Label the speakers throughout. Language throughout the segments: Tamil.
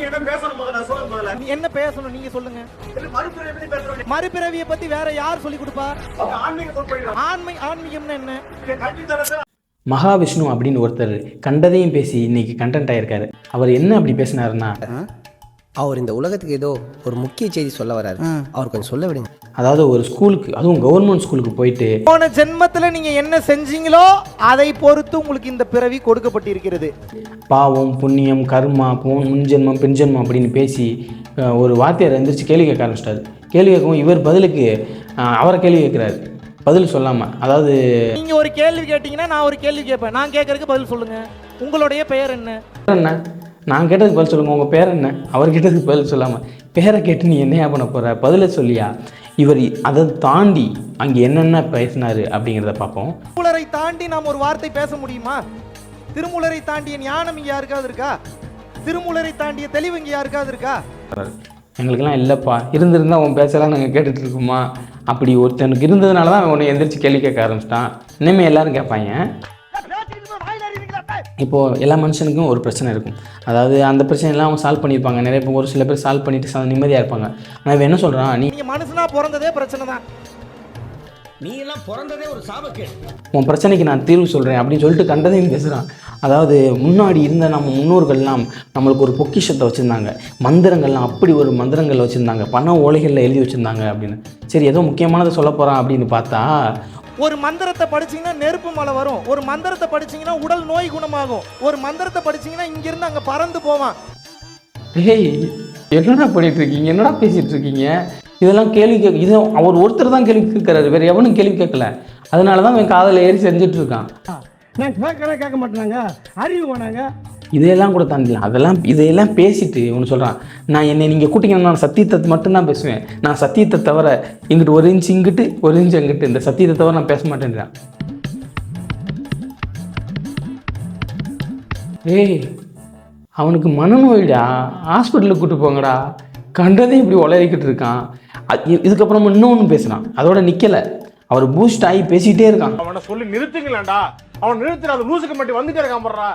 Speaker 1: என்ன பேசணும் நீங்க சொல்லுங்க. மறுபிறவியை பத்தி வேற யார் சொல்லி கொடுப்பா? ஆன்மீகம்னா என்ன?
Speaker 2: மகாவிஷ்ணு அப்படின்னு ஒருத்தர் கண்டதையும் பேசி இன்னைக்கு கண்டென்ட் ஆயிருக்காரு. அவர் என்ன அப்படி பேசினாருன்னா,
Speaker 3: அவர் இந்த உலகத்துக்கு ஏதோ ஒரு முக்கிய செய்தி சொல்ல வராரு, அவர் கொஞ்சம் சொல்ல விடுங்க.
Speaker 2: அதாவது ஒரு ஸ்கூலுக்கு, அதுவும் கவர்மெண்ட் ஸ்கூலுக்கு போயிட்டு,
Speaker 1: போன ஜென்மத்தில் நீங்க என்ன செஞ்சீங்களோ அதை பொறுத்து உங்களுக்கு இந்த பிறவி கொடுக்கப்பட்டிருக்கிறது.
Speaker 2: பாவம் புண்ணியம் கர்மா முன்ஜென்மம் பின்ஜென்மம் அப்படின்னு பேசி ஒரு வாத்தியார் எந்திரிச்சு கேள்வி கேட்க ஆரம்பிச்சிட்டாரு. கேள்வி கேட்கவும் இவர் பதிலுக்கு அவரை கேள்வி கேட்குறாரு, பதில் சொல்லாமல். அதாவது
Speaker 1: நீங்க ஒரு கேள்வி கேட்டீங்கன்னா நான் ஒரு கேள்வி கேட்பேன், நான் கேட்கறதுக்கு பதில் சொல்லுங்க. உங்களுடைய பெயர் என்ன?
Speaker 2: நான் கேட்டதுக்கு பதில் சொல்லுங்கள். உங்கள் பேர் என்ன? அவர் கேட்டதுக்கு பதில் சொல்லாமல் பேரை கேட்டு நீ என்னையா பண்ண போகிற, பதிலை சொல்லியா? இவர் அதை தாண்டி அங்கே என்னென்ன பேசினார் அப்படிங்கிறத பார்ப்போம்.
Speaker 1: திருமூலரை தாண்டி நாம் ஒரு வார்த்தை பேச முடியுமா? திருமூலரை தாண்டிய ஞானம் இங்கே யாருக்காவது இருக்கா? திருமூலரை தாண்டிய தெளிவு இங்கே யாருக்காவது இருக்கா?
Speaker 2: எங்களுக்கெல்லாம் இல்லைப்பா, இருந்திருந்தால் அவன் பேசலாம் நாங்கள் கேட்டுட்டு இருக்கோமா? அப்படி ஒருத்தனுக்கு இருந்ததுனால தான் அவன் உன்னை எந்திரிச்சு கேள்வி கேட்க ஆரம்பிச்சிட்டான். இனிமேல் எல்லாரும் கேட்பாங்க. இப்போது எல்லா மனுஷனுக்கும் ஒரு பிரச்சனை இருக்கும். அதாவது அந்த பிரச்சனைலாம் அவங்க சால்வ் பண்ணியிருப்பாங்க. நிறைய பேர், ஒரு சில பேர் சால்வ் பண்ணிட்டு நிம்மதியாக இருப்பாங்க. ஆனால் இவன் என்ன சொல்கிறான்,
Speaker 1: நீங்கள் மனுஷனா பிறந்ததே பிரச்சனை தான்,
Speaker 3: நீ எல்லாம் பிறந்ததே ஒரு சாபக்கேடு,
Speaker 2: உன் பிரச்சனைக்கு நான் தீர்வு சொல்கிறேன் அப்படின்னு சொல்லிட்டு கண்டதையும் பேசுகிறான். அதாவது முன்னாடி இருந்த நம்ம முன்னோர்கள்லாம் நம்மளுக்கு ஒரு பொக்கிஷத்தை வச்சுருந்தாங்க, மந்திரங்கள்லாம் அப்படி ஒரு மந்திரங்கள் வச்சுருந்தாங்க, பண ஓலைகளில் எழுதி வச்சுருந்தாங்க அப்படின்னு. சரி, ஏதோ முக்கியமானதை சொல்ல போகிறான் அப்படின்னு பார்த்தா,
Speaker 1: ஒரு மந்திரத்தை படிச்சீங்கன்னா நெருப்பு மலை வரும், ஒரு மந்திரத்தை படிச்சீங்கன்னா உடல் நோய் குணமாகும், ஒரு மந்திரத்தை படிச்சீங்கன்னா இங்கிருந்து அங்கே பறந்து போவான்.
Speaker 2: ஏய், என்னடா பண்ணிட்டு இருக்கீங்க, என்னடா பேசிட்டு இருக்கீங்க? இதெல்லாம் கேள்வி கேட்க, இதை அவர் ஒருத்தர் தான் கேள்வி கேட்குறாரு, வேறு எவனும் கேள்வி கேட்கல. அதனால தான் அவன் காதில் ஏறி செஞ்சுட்டு இருக்கான்.
Speaker 1: நான் கேட்க மாட்டேனாங்க, அறிவு வேணாங்க.
Speaker 2: இதையெல்லாம் கூட தாண்டிலாம் இதையெல்லாம் பேசிட்டு ஒன்று சொல்கிறான், நான் என்னை நீங்கள் கூட்டிங்கன்னா நான் சத்தியத்தை மட்டும்தான் பேசுவேன், நான் சத்தியத்தை தவிர இங்கிட்டு ஒரு இன்ச்சு இங்கிட்டு ஒரு இன்ச்சு அங்கிட்டு, இந்த சத்தியத்தை தவிர நான் பேச மாட்டேன்றான். ஏய், அவனுக்கு மனநோயிடா, ஹாஸ்பிட்டலுக்கு கூப்பிட்டு போங்கடா. கண்டதே இப்படி உளறிக்கிட்டு இருக்கான். இதுக்கப்புறமா இன்னொன்று பேசுகிறான், அதோட நிற்கலை, அவர் பூஸ்ட் ஆகி பேசிகிட்டே இருக்கான்.
Speaker 4: அவனை சொல்லி நிறுத்துங்களேன்டா, அவன் நிறுத்துற, அது லூசுக்கு மட்டும் வந்துட்டே இருக்கான் போடுறா.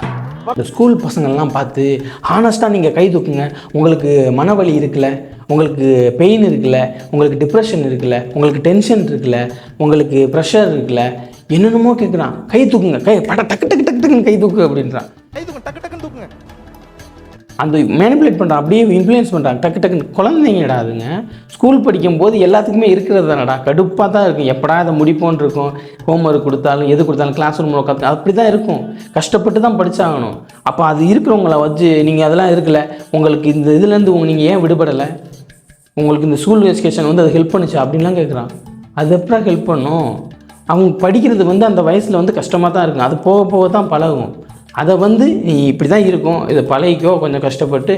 Speaker 2: இந்த ஸ்கூல் பசங்கள்லாம் பார்த்து ஹானஸ்ட்டாக நீங்கள் கை தூக்குங்க, உங்களுக்கு மனவலி இருக்குல்ல, உங்களுக்கு பெயின் இருக்குல்ல, உங்களுக்கு டிப்ரெஷன் இருக்குல்ல, உங்களுக்கு டென்ஷன் இருக்குல்ல, உங்களுக்கு ப்ரெஷர் இருக்குல்ல, என்னென்னமோ கேட்குறான். கை தூக்குங்க, டக்கு டக்கு டக்கு டக்குன்னு கை தூக்கு அப்படின்றான்.
Speaker 1: கை தூக்கு, டக்கு டக்குன்னு தூக்குங்க.
Speaker 2: அந்த மேனிப்புலேட் பண்ணுறான், அப்படியே இன்ஃப்ளூயன்ஸ் பண்ணுறான், டக்கு டக்குன்னு. குழந்தைங்கடா அதுங்க, ஸ்கூல் படிக்கும்போது எல்லாத்துக்குமே இருக்கிறது தானடா, கடுப்பாக தான் இருக்கும், எப்படா அதை முடிப்போன்னு இருக்கும். ஹோம்ஒர்க் கொடுத்தாலும் எது கொடுத்தாலும் கிளாஸ் ரூமில் உட்காந்து அப்படி தான் இருக்கும், கஷ்டப்பட்டு தான் படித்தாகணும். அப்போ அது இருக்கிறவங்கள வச்சு நீங்கள் அதெல்லாம் இருக்கல, உங்களுக்கு இந்த இதுலேருந்து நீங்கள் ஏன் விடுபடலை, உங்களுக்கு இந்த ஸ்கூல் எஜுகேஷன் வந்து அது ஹெல்ப் பண்ணுச்சு அப்படின்லாம் கேட்குறான். அது எப்படா ஹெல்ப் பண்ணும்? அவங்க படிக்கிறது அந்த வயசில் கஷ்டமாக தான் இருக்கும், அது போக போக தான் பழகும். அதை நீ இப்படி தான் இருக்கும், இதை பழகிக்கோ, கொஞ்சம் கஷ்டப்பட்டு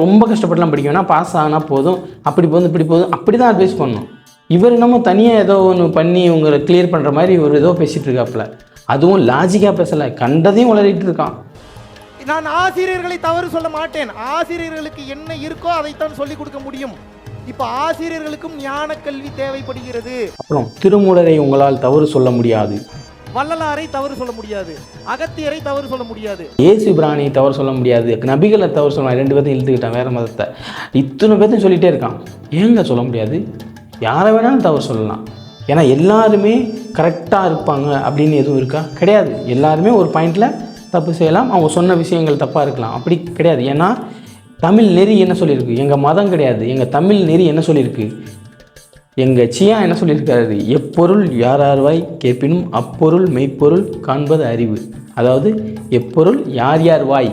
Speaker 2: ரொம்ப கஷ்டப்பட்டுலாம் படிக்க வேணா, பாஸ் ஆனால் போதும், அப்படி போதும் இப்படி போதும், அப்படி தான் அட்வைஸ் பண்ணணும். இவர் நம்ம தனியாக ஏதோ ஒன்று பண்ணி உங்களை கிளியர் பண்ணுற மாதிரி இவர் ஏதோ பேசிகிட்டு இருக்காப்புல, அதுவும் லாஜிக்காக பேசலை, கண்டதையும் உளறிட்டு இருக்கான்.
Speaker 1: நான் ஆசிரியர்களை தவறு சொல்ல மாட்டேன், ஆசிரியர்களுக்கு என்ன இருக்கோ அதைத்தான் சொல்லிக் கொடுக்க முடியும். இப்போ ஆசிரியர்களுக்கும் ஞான கல்வி தேவைப்படுகிறது.
Speaker 2: அப்புறம் திருமூலரை உங்களால் தவறு சொல்ல முடியாது,
Speaker 1: வள்ளலாரை தவறு சொல்ல முடியாது, அகத்தியரை தவறு சொல்ல முடியாது,
Speaker 2: இயேசு பிராணி தவறு சொல்ல முடியாது, நபிகளை தவறு சொல்ல, 2 பேர்த்தையும் இழுத்துக்கிட்டான் வேறு மதத்தை, இத்தனை பேர்த்தையும் சொல்லிகிட்டே இருக்கான். ஏங்க சொல்ல முடியாது? யாரை வேணாலும் தவறு சொல்லலாம். ஏன்னா எல்லாருமே கரெக்டாக இருப்பாங்க அப்படின்னு எதுவும் இருக்கா? கிடையாது. எல்லாருமே ஒரு பாயிண்டில் தப்பு செய்யலாம், அவங்க சொன்ன விஷயங்கள் தப்பாக இருக்கலாம், அப்படி கிடையாது. ஏன்னா தமிழ் நெறி என்ன சொல்லியிருக்கு? எங்கள் மதம் கிடையாது, எங்கள் தமிழ் நெறி என்ன சொல்லியிருக்கு? எங்கள் சியா என்ன சொல்லியிருக்காரு? எப்பொருள் யாரார்வாய் கேட்பினும் அப்பொருள் மெய்ப்பொருள் காண்பது அறிவு. அதாவது எப்பொருள் யார் யார் வாய்,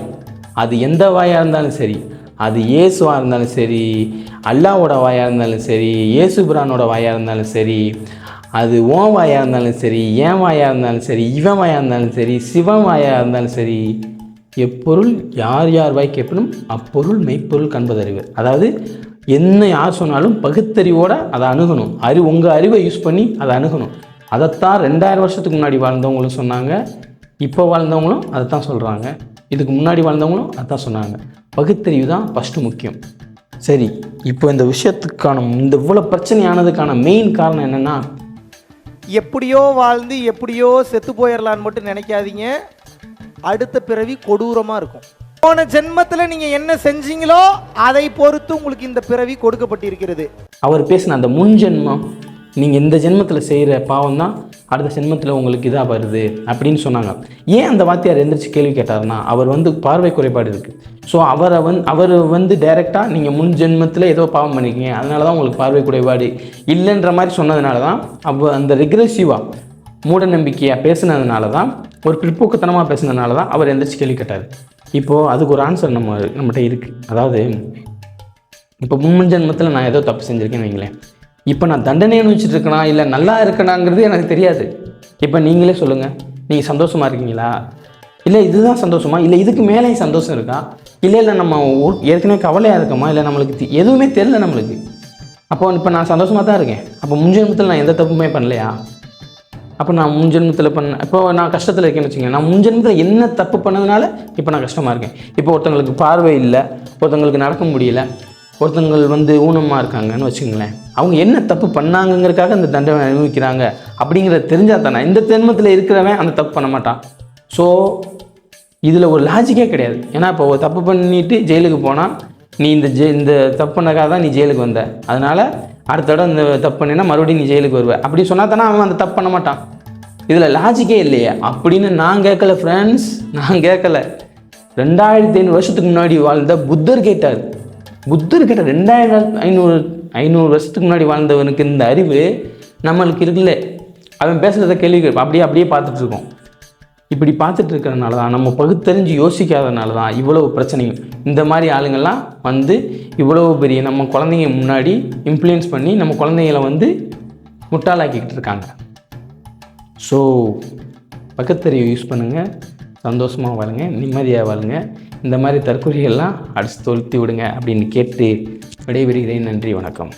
Speaker 2: அது எந்த வாயாக இருந்தாலும் சரி, அது இயேசுவாக இருந்தாலும் சரி, அல்லாவோட வாயாக இருந்தாலும் சரி, இயேசு பிரானோட வாயாக இருந்தாலும் சரி, அது ஓன் வாயாக இருந்தாலும் சரி, ஏன் வாயாக இருந்தாலும் சரி, இவன் வாயாக இருந்தாலும் சரி, சிவன் வாயாக இருந்தாலும் சரி, எப்பொருள் யார் யார் வாய் கேட்பினும் அப்பொருள் மெய்ப்பொருள் காண்பது அறிவு. அதாவது என்ன யார் சொன்னாலும் பகுத்தறிவோடு அதை அணுகணும், உங்கள் அறிவை யூஸ் பண்ணி அதை அணுகணும். அதைத்தான் 2000 வருஷத்துக்கு முன்னாடி வாழ்ந்தவங்களும் சொன்னாங்க, இப்போ வாழ்ந்தவங்களும் அதைத்தான் சொல்கிறாங்க, இதுக்கு முன்னாடி வாழ்ந்தவங்களும் அதைத்தான் சொன்னாங்க. பகுத்தறிவு தான் ஃபஸ்ட்டு முக்கியம். சரி, இப்போ இந்த விஷயத்துக்கான இவ்வளோ பிரச்சனையானதுக்கான மெயின் காரணம் என்னென்னா,
Speaker 1: எப்படியோ வாழ்ந்து எப்படியோ செத்து போயிடலான்னு மட்டும் நினைக்காதீங்க. அடுத்த பிறவி கொடூரமாக இருக்கும். போன ஜென்மத்துல நீங்க என்ன செஞ்சீங்களோ அதை பொறுத்து உங்களுக்கு இந்த பிறவி கொடுக்கப்பட்டிருக்கிறது.
Speaker 2: அவர் பேசின அந்த முன் ஜென்மம், நீங்கள் இந்த ஜென்மத்தில் செய்கிற பாவம் தான் அடுத்த ஜென்மத்தில் உங்களுக்கு இதாக வருது அப்படின்னு சொன்னாங்க. ஏன் அந்த வாத்தியார் எந்திரிச்சு கேள்வி கேட்டார்னா, அவர் வந்து பார்வை குறைபாடு இருக்குது. ஸோ அவர் வந்து டைரெக்டாக நீங்கள் முன் ஜென்மத்தில் ஏதோ பாவம் பண்ணிக்கிங்க, அதனால தான் உங்களுக்கு பார்வை குறைபாடு இல்லைன்ற மாதிரி சொன்னதுனால தான் அந்த ரெக்ரெசிவாக மூட நம்பிக்கையாக பேசுனதுனால தான், ஒரு பிற்போக்குத்தனமாக பேசுனதுனால தான் அவர் எந்திரிச்சு கேள்வி கேட்டார். இப்போது அதுக்கு ஒரு ஆன்சர் நம்மகிட்ட இருக்குது. அதாவது இப்போ முன் ஜென்மத்தில் நான் ஏதோ தப்பு செஞ்சுருக்கேன்னு வைங்களேன், இப்போ நான் தண்டனை அனுபவிச்சுட்டு இருக்கேனா இல்லை நல்லா இருக்கணாங்கிறது எனக்கு தெரியாது. இப்போ நீங்களே சொல்லுங்கள், நீங்கள் சந்தோஷமாக இருக்கீங்களா, இல்லை இதுதான் சந்தோஷமா, இல்லை இதுக்கு மேலேயும் சந்தோஷம் இருக்கா, இல்லை நம்ம ஏற்கனவே கவலையாக இருக்கோமா, இல்லை நம்மளுக்கு எதுவுமே தெரியல நம்மளுக்கு. அப்போ இப்போ நான் சந்தோஷமாக தான் இருக்கேன். அப்போ முன்ஜென்மத்தில் நான் எந்த தப்புமே பண்ணலையா? அப்போ நான் முன்ஜென்மத்தில் இப்போ நான் கஷ்டத்தில் இருக்கேன்னு வச்சுக்கோங்க, நான் முன்ஜென்மத்தில் என்ன தப்பு பண்ணதுனால இப்போ நான் கஷ்டமாக இருக்கேன். இப்போ ஒருத்தங்களுக்கு பார்வை இல்லை, ஒருத்தங்களுக்கு நடக்க முடியல, ஒருத்தங்கள் வந்து ஊனமாக இருக்காங்கன்னு வச்சுங்களேன், அவங்க என்ன தப்பு பண்ணாங்கங்கிறதுக்காக அந்த தண்டனை அனுபவிக்கிறாங்க அப்படிங்கிறத தெரிஞ்சால் தானே இந்த ஜென்மத்தில் இருக்கிறவன் அந்த தப்பு பண்ண மாட்டான். ஸோ இதில் ஒரு லாஜிக்கே கிடையாது. ஏன்னா இப்போ ஒரு தப்பு பண்ணிட்டு ஜெயிலுக்கு போனால், நீ இந்த தப்பு பண்ணக்காக தான் நீ ஜெயிலுக்கு வந்த, அதனால் அடுத்த தடவை இந்த தப்பு பண்ணினா மறுபடியும் நீ ஜெயிலுக்கு வருவ அப்படி சொன்னால் தானே அவன் அந்த தப்பு பண்ண மாட்டான். இதில் லாஜிக்கே இல்லையே அப்படின்னு நான் கேட்கல ஃப்ரெண்ட்ஸ், நான் கேட்கல. 2500 வருஷத்துக்கு முன்னாடி வாழ்ந்த புத்தர் கேட்டார். புத்தர் கேட்ட 2500 வருஷத்துக்கு முன்னாடி வாழ்ந்தவனுக்கு இந்த அறிவு நம்மளுக்கு இருக்குல்ல. அவன் பேசுகிறத கேள்வி அப்படியே பார்த்துட்ருக்கோம். இப்படி பார்த்துட்டு இருக்கிறதுனால தான், நம்ம பகுத்தறிஞ்சு யோசிக்காதனால தான் இவ்வளவு பிரச்சனையும். இந்த மாதிரி ஆளுங்கள்லாம் வந்து இவ்வளவு பெரிய நம்ம குழந்தைங்க முன்னாடி இன்ஃப்ளூயன்ஸ் பண்ணி நம்ம குழந்தைங்களை வந்து முட்டாளாக்கிக்கிட்டு இருக்காங்க. ஸோ பகுத்தறிவை யூஸ் பண்ணுங்கள், சந்தோஷமாக வாழுங்க, நிம்மதியாக வாழுங்க. இந்த மாதிரி தற்கொலைகள்லாம் அடித்து தொழுத்தி விடுங்க அப்படின்னு கேட்டு விடைபெறுகிறேன். நன்றி, வணக்கம்.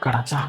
Speaker 2: கடாச்சா.